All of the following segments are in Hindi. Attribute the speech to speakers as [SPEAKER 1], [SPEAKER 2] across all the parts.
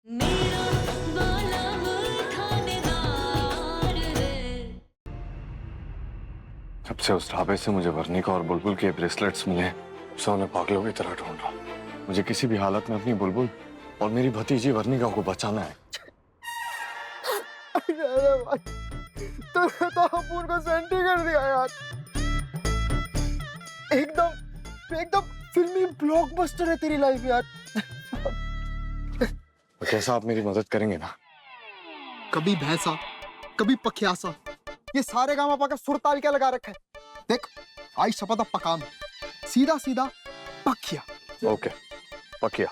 [SPEAKER 1] मेरा वाला वो थानेदार है।
[SPEAKER 2] जब से उस ढाबे से मुझे वर्णिका और बुलबुल के ब्रेसलेट्स मिले, उससे उन्हें पागलों की तरह ढूंढ रहा। मुझे किसी भी हालत में अपनी बुलबुल और मेरी भतीजी वर्णिका को बचाना है।
[SPEAKER 3] अरे भाई, तूने तो अपूर को सेंटी कर दिया यार। एकदम फिल्मी ब्लॉकबस्टर है तेरी लाइफ यार।
[SPEAKER 2] तो कैसा आप मेरी मदद करेंगे ना?
[SPEAKER 3] कभी भैंसा, कभी पखियासा, ये सारे गामा पाकर सुरताल क्या लगा रखा है। देख, आई शपथ अब पकाम, सीधा सीधा पखिया।
[SPEAKER 2] ओके, पकिया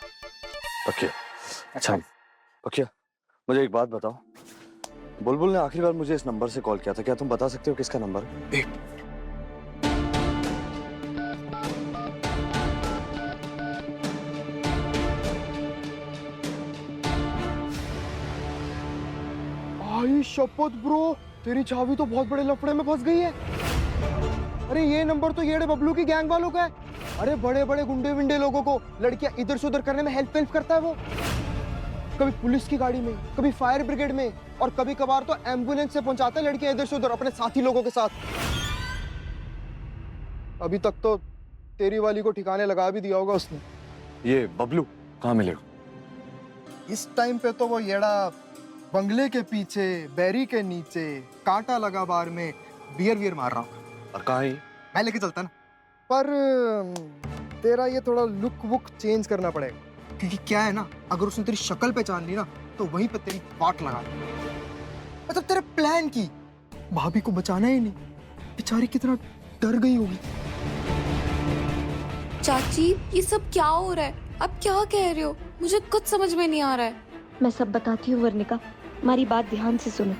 [SPEAKER 2] पकिया। अच्छा पकिया, मुझे एक बात बताओ, बुलबुल ने आखिरी बार मुझे इस नंबर से कॉल किया था, क्या तुम बता सकते हो किसका नंबर है?
[SPEAKER 3] आई शपथ ब्रो, तेरी चाबी तो बहुत बड़े लफड़े में फंस गई है। अरे ये नंबर तो येड़े बबलू की गैंग वालों का है। अरे बड़े बड़े गुंडे विंडे लोगों को लड़कियां इधर से उधर करने में हेल्प करता है वो। कभी पुलिस की गाड़ी में, कभी फायर ब्रिगेड में, और कभी कभार तो एम्बुलेंस से पहुंचाता है लड़कियां इधर से उधर अपने साथी लोगों के साथ। अभी तक तो तेरी वाली को ठिकाने लगा भी दिया होगा उसने।
[SPEAKER 2] ये बबलू कहाँ मिलेगा?
[SPEAKER 3] इस टाइम पे तो वो येड़ा बंगले के पीछे, बैरी के नीचे, कांटा लगा बार में बियर वियर मार रहा हूँ।
[SPEAKER 2] और कहाँ है ये?
[SPEAKER 3] मैं लेके चलता ना, पर तेरा ये थोड़ा लुक वुक चेंज करना पड़ेगा, क्योंकि क्या है ना, अगर उसने तेरी शक्ल पहचान ली ना तो वहीं पे तेरी वाट लगा दी। मतलब तेरे प्लान की भाभी को बचाना ही नहीं, बेचारी कितना डर गई होगी।
[SPEAKER 4] चाची, ये सब क्या हो रहा है? आप क्या कह रहे हो? मुझे कुछ समझ में नहीं आ रहा है।
[SPEAKER 5] मैं सब बताती हूँ वर्णिका, हमारी बात ध्यान से सुनो।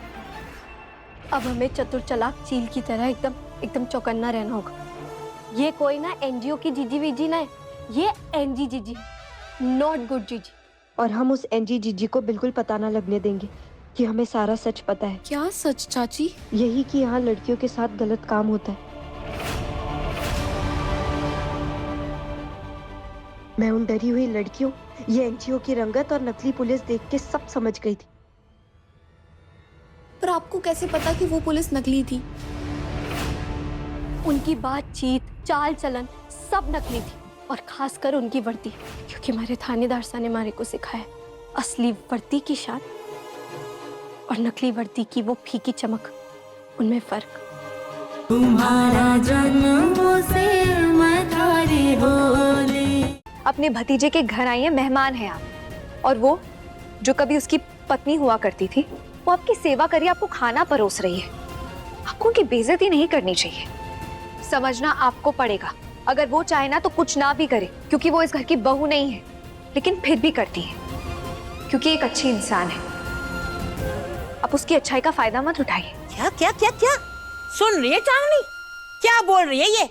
[SPEAKER 5] अब हमें चतुर चालाक चील की तरह एकदम चौकन्ना रहना होगा। ये कोई ना एनजीओ की जीजी वीजी ना है, ये एनजी जीजी, नॉट गुड जीजी। और हम उस एनजी जीजी को बिल्कुल पता ना लगने देंगे कि हमें सारा सच पता है।
[SPEAKER 4] क्या सच चाची?
[SPEAKER 5] यही कि यहाँ लड़कियों के साथ गलत काम होता है। मैं उन डरी हुई लड़कियों, ये एनजीओ की रंगत और नकली पुलिस देख के सब समझ गई थी।
[SPEAKER 4] पर आपको कैसे पता कि वो पुलिस नकली थी?
[SPEAKER 5] उनकी बातचीत, चाल चलन सब नकली थी, और खासकर उनकी वर्दी, क्योंकि हमारे थानेदार साहब ने हमारे को सिखाया असली वर्दी की शान और नकली वर्दी की वो फीकी चमक, उनमें फर्क।
[SPEAKER 1] तुम्हारा जन्मों से मैं थारी होली।
[SPEAKER 6] अपने भतीजे के घर आई है, मेहमान है आप, और वो जो कभी उसकी पत्नी हुआ करती थी, वो आपकी सेवा करिए, आपको खाना परोस रही है। आपको उनकी बेइज्जती नहीं करनी चाहिए, समझना आपको पड़ेगा। अगर वो चाहे ना तो कुछ ना भी करे, क्योंकि वो इस घर की बहू नहीं है, लेकिन फिर भी करती है क्योंकि एक अच्छी इंसान है। आप उसकी अच्छाई का फायदा मत उठाइए।
[SPEAKER 7] क्या क्या क्या क्या सुन रही है चांदनी? क्या बोल रही है ये?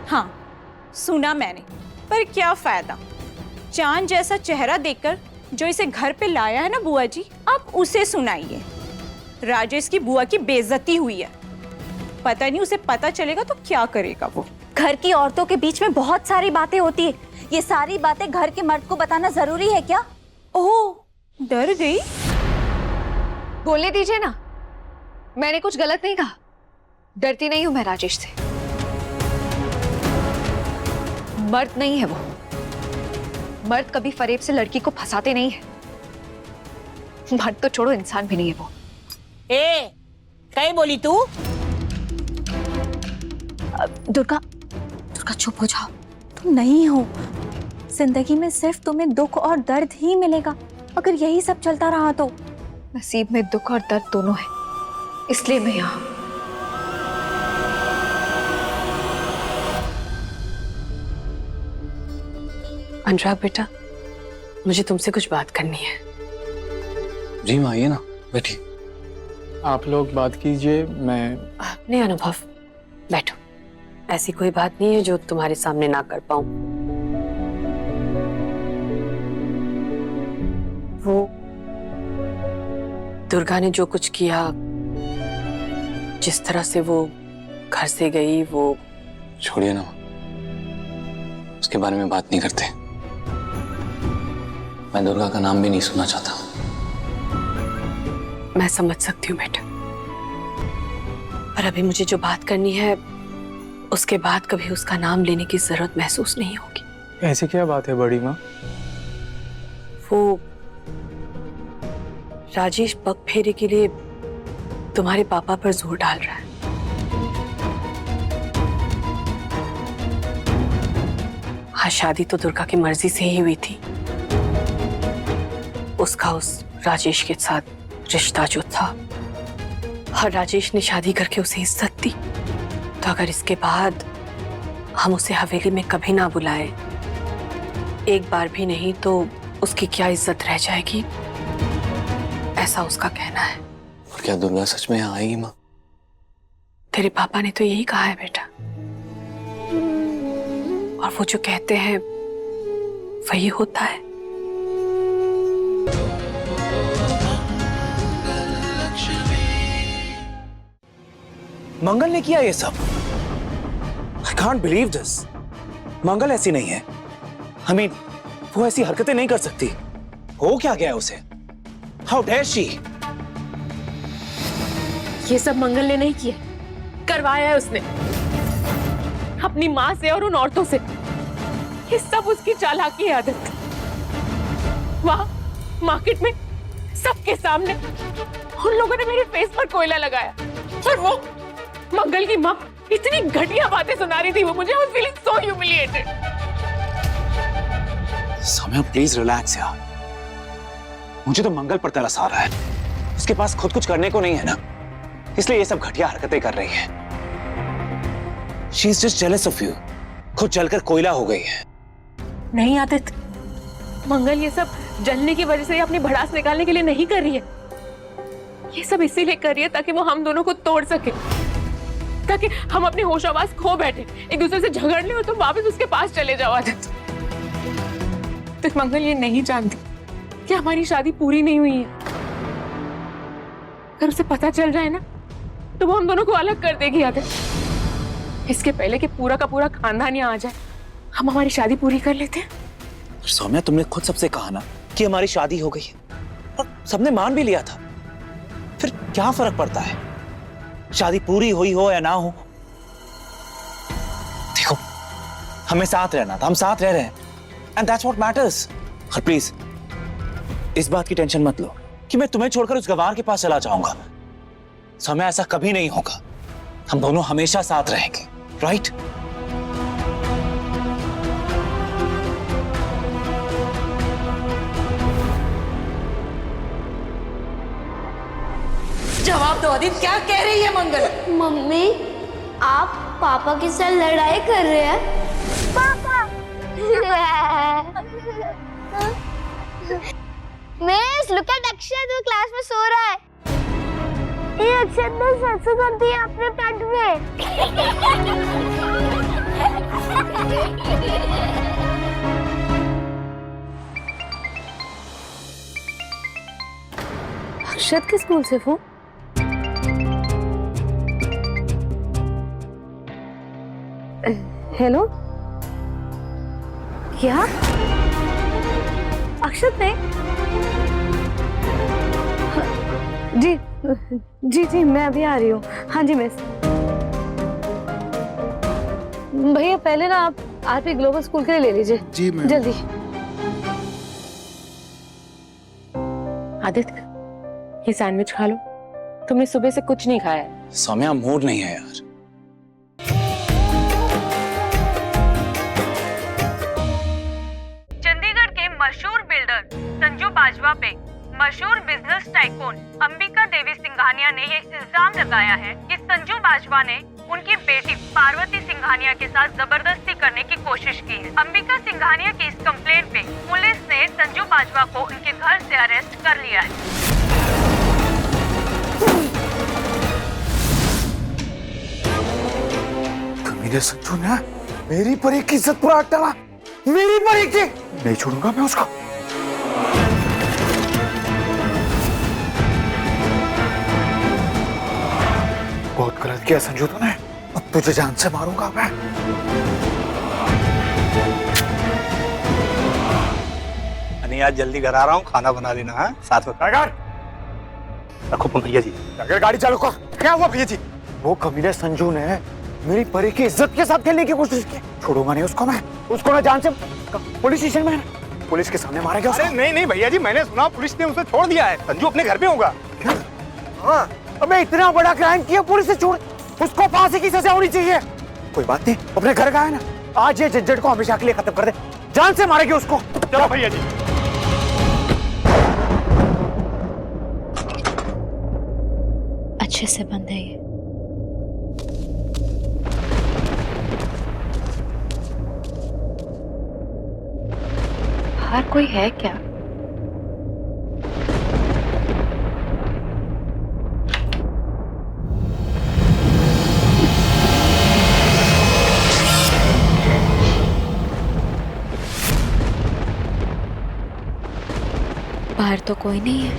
[SPEAKER 7] हाँ, सुना मैंने, पर क्या फायदा? चांद जैसा चेहरा देखकर जो इसे घर पे लाया है ना बुआ जी, आप उसे सुनाइए। राजेश की बुआ की बेइज्जती हुई है, पता नहीं उसे पता चलेगा तो क्या करेगा वो।
[SPEAKER 6] घर की औरतों के बीच में बहुत सारी बातें होती है, ये सारी बातें घर के मर्द को बताना जरूरी है क्या?
[SPEAKER 7] ओह, डर गई?
[SPEAKER 6] बोलने दीजिए ना, मैंने कुछ गलत नहीं कहा। डरती नहीं हूं मैं राजेश से। मर्द नहीं है वो, मर्द कभी फरेब से लड़की को फंसाते नहीं है। मर्द तो छोड़ो, इंसान भी नहीं है वो।
[SPEAKER 7] क्या बोली तू?
[SPEAKER 6] दुर्गा चुप हो जाओ। तुम नहीं हो, जिंदगी में सिर्फ तुम्हें दुख और दर्द ही मिलेगा अगर यही सब चलता रहा तो। नसीब में दुख और दर्द दोनों है, इसलिए मैं यहाँ।
[SPEAKER 8] अनुराग बेटा, मुझे तुमसे कुछ बात करनी है।
[SPEAKER 2] जी माँ, आइए ना, बैठिए।
[SPEAKER 9] आप लोग बात कीजिए, मैं
[SPEAKER 8] नहीं अनुभव, बैठो। ऐसी कोई बात नहीं है जो तुम्हारे सामने ना कर पाऊं। वो दुर्गा ने जो कुछ किया, जिस तरह से वो घर से गई, वो
[SPEAKER 10] छोड़िए ना, उसके बारे में बात नहीं करते। मैं दुर्गा का नाम भी नहीं सुनना चाहता।
[SPEAKER 8] मैं समझ सकती हूँ बेटा, पर अभी मुझे जो बात करनी है उसके बाद कभी उसका नाम लेने की जरूरत महसूस नहीं होगी।
[SPEAKER 9] ऐसी क्या बात है बड़ी माँ?
[SPEAKER 8] वो राजेश पग फेरे के लिए तुम्हारे पापा पर जोर डाल रहा है। हाँ, शादी तो दुर्गा की मर्जी से ही हुई थी। उसका उस राजेश के साथ रिश्ता जो था, और राजेश ने शादी करके उसे इज्जत दी, तो अगर इसके बाद हम उसे हवेली में कभी ना बुलाए, एक बार भी नहीं, तो उसकी क्या इज्जत रह जाएगी, ऐसा उसका कहना है।
[SPEAKER 10] और क्या दुर्गा सच में यहाँ आएगी माँ?
[SPEAKER 8] तेरे पापा ने तो यही कहा है बेटा, और वो जो कहते हैं वही होता है।
[SPEAKER 11] मंगल ने किया ये सब? I can't believe this. मंगल ऐसी नहीं है। I mean, वो ऐसी हरकतें नहीं कर सकती। हो क्या गया उसे? How dare she?
[SPEAKER 7] ये सब मंगल ने नहीं किया, करवाया है उसने अपनी माँ से और उन औरतों से। ये सब उसकी चालाकी की आदत। वहां मार्केट में सबके सामने उन लोगों ने मेरे फेस पर कोयला लगाया, और वो मंगल की माँ इतनी घटिया बातें सुना रही थी। वो मुझे was feeling so humiliated.
[SPEAKER 11] Saumya please relax यार। मुझे तो मंगल पर तरस आ रहा है। उसके पास खुद कुछ करने को नहीं है ना, इसलिए ये सब घटिया हरकतें कर रही है। She is just jealous of you. खुद जलकर कोयला हो गई है।
[SPEAKER 7] नहीं आदित्य, मंगल ये सब जलने की वजह से अपनी भड़ास निकालने के लिए नहीं कर रही है। ये सब इसीलिए कर रही है ताकि वो हम दोनों को तोड़ सके, ताकि हम अपने होशावास खो बैठे, एक दूसरे से झगड़ ले और तुम वापस उसके पास चले जाओ। आदित्य, तो मंगल ये नहीं जानती कि हमारी शादी पूरी नहीं हुई है। अगर उसे पता चल जाए ना, तो वो हम दोनों को अलग कर देगी। आदित्य, इसके पहले कि पूरा का पूरा खानदान यहाँ आ जाए, हम हमारी शादी पूरी कर लेते हैं।
[SPEAKER 11] सौम्या, तुमने खुद सबसे कहा ना कि हमारी शादी हो गई है, और सबने मान भी लिया था। फिर क्या फर्क पड़ता है, शादी पूरी हुई हो या ना हो? देखो, हमें साथ रहना था, हम साथ रह रहे हैं, एंड दैट्स व्हाट मैटर्स। और प्लीज इस बात की टेंशन मत लो कि मैं तुम्हें छोड़कर उस गवार के पास चला जाऊंगा। सौम्या, ऐसा कभी नहीं होगा। हम दोनों हमेशा साथ रहेंगे, राइट?
[SPEAKER 7] जवाब दो आदित्य, क्या कह रही है मंगल?
[SPEAKER 5] मम्मी, आप पापा के साथ लड़ाई कर रहे हैं? पापा! मिस, look at अक्षत, वो क्लास में सो रहा है। ये अक्षत ने सरसों कर दिया अपने पेट में।
[SPEAKER 6] अक्षत के स्कूल से फोन? हेलो, क्या? अक्षत ने? जी जी जी, मैं अभी आ रही हूँ। हाँ जी मिस। भैया पहले ना आप आरपी ग्लोबल स्कूल के लिए ले लीजिए।
[SPEAKER 3] जी मैम।
[SPEAKER 6] जल्दी।
[SPEAKER 7] आदित्य, ये सैंडविच खा लो, तुमने सुबह से कुछ नहीं खाया है।
[SPEAKER 11] सौम्या, मूड नहीं है यार।
[SPEAKER 12] चंडीगढ़ के मशहूर बिल्डर संजू बाजवा पे मशहूर बिजनेस टाइकून अंबिका देवी सिंघानिया ने ये इल्जाम लगाया है कि संजू बाजवा ने उनकी बेटी पार्वती सिंघानिया के साथ जबरदस्ती करने की कोशिश की है। अंबिका सिंघानिया की इस कंप्लेंट पे पुलिस ने संजू बाजवा को उनके घर से अरेस्ट कर लिया है।
[SPEAKER 3] मेरे संजू ने मेरी परी की इज्जत पर हाथ डाला, मेरी परी की नहीं छोड़ूंगा मैं उसको। बहुत गलत किया संजू तूने, अब तुझे जान से मारूंगा मैं।
[SPEAKER 13] नहीं आज जल्दी घर आ रहा हूँ, खाना बना लेना। हाँ साथ में रखो फोन भैया जी।
[SPEAKER 3] अगर गाड़ी चालू कर। क्या हुआ भैया जी? वो कमीने संजू ने मेरी परी की इज्जत के साथ खेलने की कोशिश की। छोड़ूंगा नहीं उसको मैं। उसको ना जान से पुलिस स्टेशन में पुलिस के सामने मारा गया।
[SPEAKER 13] अरे नहीं नहीं भैया जी, मैंने सुना पुलिस ने उसे छोड़ दिया है। संजू अपने घर पे होगा।
[SPEAKER 3] हाँ, अबे इतना बड़ा क्राइम किया पुलिस से छोड़, उसको फांसी की सजा होनी चाहिए। कोई बात नहीं, अपने घर का है ना, आज ये झंझट को हमेशा के लिए खत्म कर दे। जान से मारेगी उसको।
[SPEAKER 13] चलो भैया जी।
[SPEAKER 6] अच्छे से बंद है ये। बाहर कोई है क्या? बाहर तो कोई नहीं है।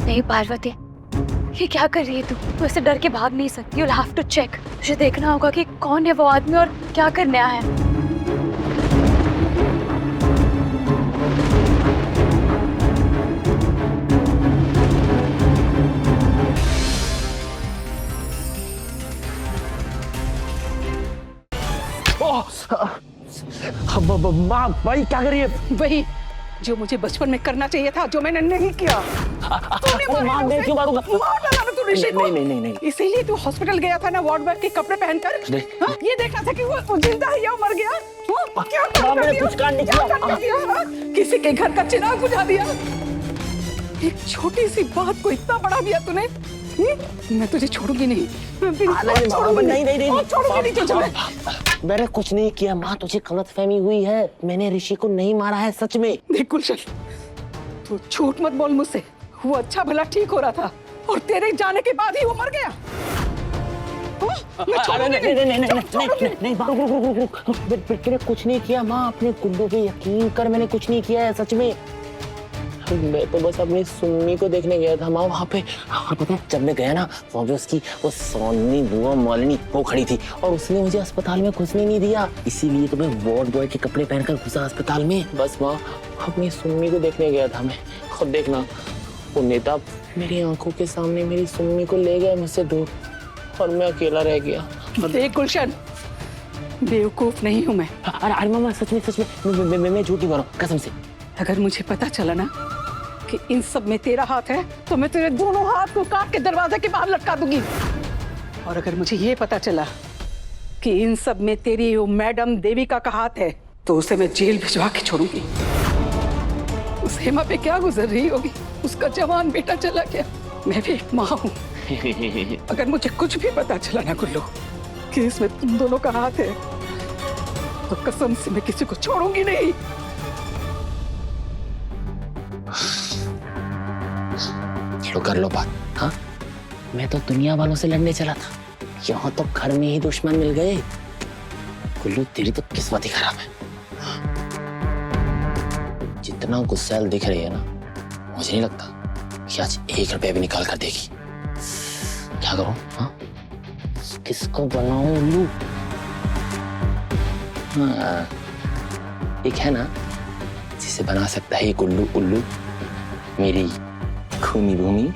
[SPEAKER 6] नहीं पार्वती, ये क्या कर रही है तू? तू ऐसे डर के भाग नहीं सकती। You'll have to check। तुझे देखना होगा कि कौन है वो आदमी और क्या करने आया है।
[SPEAKER 11] माँ भाई क्या कर रही है?
[SPEAKER 7] वही जो मुझे बचपन में करना चाहिए था, जो मैंने नहीं किया।
[SPEAKER 11] माँ मैं क्यों मारूंगा?
[SPEAKER 7] मार डाला ना तू ऋषि को।
[SPEAKER 11] नहीं।
[SPEAKER 7] इसीलिए तू हॉस्पिटल गया था ना, वार्ड बॉय के कपड़े पहनकर। हाँ? ये देखना था कि वो जिंदा है या मर गया। हाँ? क्या
[SPEAKER 11] मैंने कुछ कांड नहीं किया।
[SPEAKER 7] हाँ? किसी के घर का चिराग बुझा दिया। एक छोटी सी बात को इतना बड़ा दिया तूने। मैं तुझे छोड़ूंगी नहीं। छोड़ूंगी नहीं।
[SPEAKER 11] मैंने कुछ नहीं किया माँ, तुझे गलतफहमी हुई है। मैंने ऋषि को नहीं मारा है सच में।
[SPEAKER 7] देख गुलशन, तू झूठ मत बोल मुझसे। वो अच्छा भला ठीक हो रहा था और तेरे जाने के बाद ही वो मर गया।
[SPEAKER 11] मैंने कुछ नहीं किया माँ, अपने गुड्डू पे यकीन कर, मैंने कुछ नहीं किया है सच में। मैं तो बस अपनी सुम्मी को देखने गया था माँ वहाँ पे। और पता है जब मैं गया ना, वहाँ पे उसकी वो सोनी बुआ मालिनी वो खड़ी थी और उसने मुझे अस्पताल में घुसने नहीं दिया। इसीलिए तो मैं वार्ड बॉय के कपड़े पहनकर घुसा अस्पताल में। बस माँ अपनी सुम्मी को देखने गया था मैं। खुद देखना, वो नेता मेरी आंखों के सामने मेरी सुम्मी को ले गया मुझसे दूर और मैं अकेला रह गया।
[SPEAKER 7] देख गुलशन, बेवकूफ नहीं हूँ मैं।
[SPEAKER 11] अरे मामा सच में मैं झूठ नहीं बोल रहा हूँ कसम से।
[SPEAKER 7] अगर मुझे पता चला ना कि इन सब में तेरा हाथ है तो मैं तेरे दोनों हाथ को काट के दरवाजे के बाहर लटका दूंगी। और अगर मुझे ये पता चला कि इन सब में तेरी वो मैडम देविका का हाथ है तो उसे मैं जेल भिजवा के छोड़ूंगी। उस हेमा पे क्या गुजर रही होगी, उसका जवान बेटा चला गया। मैं भी एक माँ हूँ। अगर मुझे कुछ भी पता चला ना गुल्लू कि इसमें तुम दोनों का हाथ है तो कसम से मैं किसी को छोड़ूंगी नहीं।
[SPEAKER 11] चलो कर लो बात। हाँ मैं तो दुनिया वालों से लड़ने चला था, यहाँ तो घर में ही दुश्मन मिल गए। गुल्लू तेरी तो किस्मत ही खराब है। जितना गुस्सैल दिख रही है ना, मुझे नहीं लगता कि आज 1 रुपया भी निकाल कर देगी। क्या करूं? हाँ किसको बनाऊं उल्लू? हाँ एक है ना जिसे बना सकता है ये गुल्लू उल्लू, मेरी खूनी भूमि।